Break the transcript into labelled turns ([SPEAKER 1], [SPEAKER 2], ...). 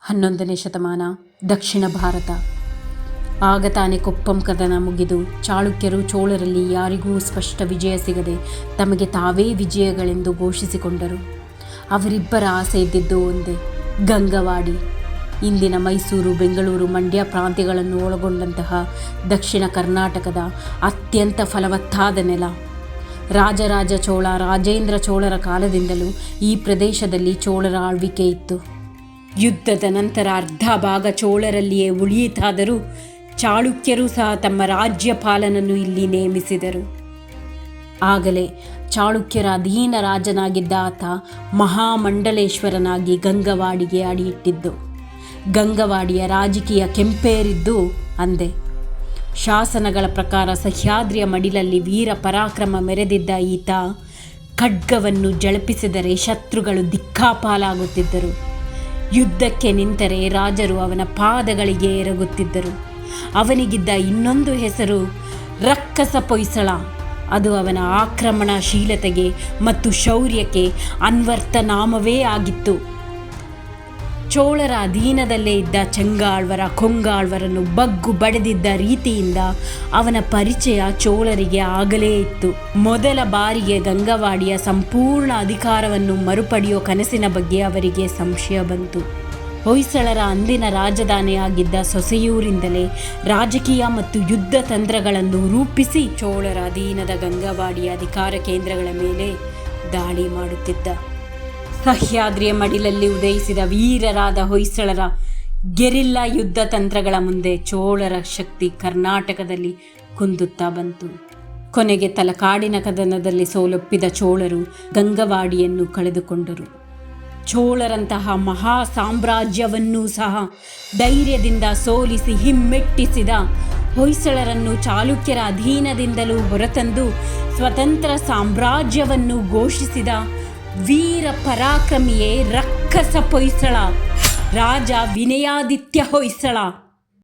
[SPEAKER 1] 11ನೇ ಶತಮಾನ ದಕ್ಷಿಣ ಭಾರತ. ಆಗ ತಾನೇ ಕೊಪ್ಪಂ ಕದನ ಮುಗಿದು ಚಾಳುಕ್ಯರು ಚೋಳರಲ್ಲಿ ಯಾರಿಗೂ ಸ್ಪಷ್ಟ ವಿಜಯ ಸಿಗದೆ ತಮಗೆ ತಾವೇ ವಿಜಯಗಳೆಂದು ಘೋಷಿಸಿಕೊಂಡರು. ಅವರಿಬ್ಬರ ಆಸೆ ಇದ್ದಿದ್ದು ಒಂದೇ, ಗಂಗವಾಡಿ. ಇಂದಿನ ಮೈಸೂರು, ಬೆಂಗಳೂರು, ಮಂಡ್ಯ ಪ್ರಾಂತ್ಯಗಳನ್ನು ಒಳಗೊಂಡಂತಹ ದಕ್ಷಿಣ ಕರ್ನಾಟಕದ ಅತ್ಯಂತ ಫಲವತ್ತಾದ ನೆಲ. ರಾಜರಾಜ ಚೋಳ, ರಾಜೇಂದ್ರ ಚೋಳರ ಕಾಲದಿಂದಲೂ ಈ ಪ್ರದೇಶದಲ್ಲಿ ಚೋಳರ ಆಳ್ವಿಕೆ ಇತ್ತು. ಯುದ್ಧದ ನಂತರ ಅರ್ಧ ಭಾಗ ಚೋಳರಲ್ಲಿಯೇ ಉಳಿಯಿತಾದರೂ ಚಾಳುಕ್ಯರು ಸಹ ತಮ್ಮ ರಾಜ್ಯಪಾಲನನ್ನು ಇಲ್ಲಿ ನೇಮಿಸಿದರು. ಆಗಲೇ ಚಾಳುಕ್ಯರ ಅಧೀನ ರಾಜನಾಗಿದ್ದ ಆತ ಮಹಾಮಂಡಲೇಶ್ವರನಾಗಿ ಗಂಗವಾಡಿಗೆ ಅಡಿಯಿಟ್ಟಿದ್ದು. ಗಂಗವಾಡಿಯ ರಾಜಕೀಯ ಕೆಂಪೇರಿದ್ದು ಅಂದೇ. ಶಾಸನಗಳ ಪ್ರಕಾರ ಸಹ್ಯಾದ್ರಿಯ ಮಡಿಲಲ್ಲಿ ವೀರ ಪರಾಕ್ರಮ ಮೆರೆದಿದ್ದ ಈತ ಖಡ್ಗವನ್ನು ಜಳಪಿಸಿದರೆ ಶತ್ರುಗಳು ದಿಕ್ಕಾಪಾಲಾಗುತ್ತಿದ್ದರು. ಯುದ್ಧಕ್ಕೆ ನಿಂತರೆ ರಾಜರು ಅವನ ಪಾದಗಳಿಗೆ ಎರಗುತ್ತಿದ್ದರು. ಅವನಿಗಿದ್ದ ಇನ್ನೊಂದು ಹೆಸರು ರಕ್ಕಸ ಹೊಯ್ಸಳ. ಅದು ಅವನ ಆಕ್ರಮಣಶೀಲತೆಗೆ ಮತ್ತು ಶೌರ್ಯಕ್ಕೆ ಅನ್ವರ್ಥನಾಮವೇ ಆಗಿತ್ತು. ಚೋಳರ ಅಧೀನದಲ್ಲೇ ಇದ್ದ ಚೆಂಗಾಳ್ವರ, ಕೊಂಗಾಳ್ವರನ್ನು ಬಗ್ಗು ಬಡೆದಿದ್ದ ರೀತಿಯಿಂದ ಅವನ ಪರಿಚಯ ಚೋಳರಿಗೆ ಆಗಲೇ ಇತ್ತು. ಮೊದಲ ಬಾರಿಗೆ ಗಂಗವಾಡಿಯ ಸಂಪೂರ್ಣ ಅಧಿಕಾರವನ್ನು ಮರುಪಡೆಯೋ ಕನಸಿನ ಬಗ್ಗೆ ಅವರಿಗೆ ಸಂಶಯ ಬಂತು. ಹೊಯ್ಸಳರ ಅಂದಿನ ರಾಜಧಾನಿಯಾಗಿದ್ದ ಸೊಸೆಯೂರಿಂದಲೇ ರಾಜಕೀಯ ಮತ್ತು ಯುದ್ಧ ತಂತ್ರಗಳನ್ನು ರೂಪಿಸಿ ಚೋಳರ ಅಧೀನದ ಗಂಗವಾಡಿಯ ಅಧಿಕಾರ ಕೇಂದ್ರಗಳ ಮೇಲೆ ದಾಳಿ ಮಾಡುತ್ತಿದ್ದ. ಸಹ್ಯಾದ್ರಿಯ ಮಡಿಲಲ್ಲಿ ಉದಯಿಸಿದ ವೀರರಾದ ಹೊಯ್ಸಳರ ಗೆರಿಲ್ಲಾ ಯುದ್ಧ ತಂತ್ರಗಳ ಮುಂದೆ ಚೋಳರ ಶಕ್ತಿ ಕರ್ನಾಟಕದಲ್ಲಿ ಕುಂದುತ್ತಾ ಬಂತು. ಕೊನೆಗೆ ತಲಕಾಡಿನ ಕದನದಲ್ಲಿ ಸೋಲೊಪ್ಪಿದ ಚೋಳರು ಗಂಗವಾಡಿಯನ್ನು ಕಳೆದುಕೊಂಡರು. ಚೋಳರಂತಹ ಮಹಾ ಸಾಮ್ರಾಜ್ಯವನ್ನೂ ಸಹ ಧೈರ್ಯದಿಂದ ಸೋಲಿಸಿ ಹಿಮ್ಮೆಟ್ಟಿಸಿದ ಹೊಯ್ಸಳರನ್ನು ಚಾಲುಕ್ಯರ ಅಧೀನದಿಂದಲೂ ಹೊರತಂದು ಸ್ವತಂತ್ರ ಸಾಮ್ರಾಜ್ಯವನ್ನು ಘೋಷಿಸಿದ ವೀರ ಪರಾಕ್ರಮಿಯೇ ರಕ್ಕಸ ಹೊಯ್ಸಳ, ರಾಜ ವಿನಯಾದಿತ್ಯ ಹೊಯ್ಸಳ.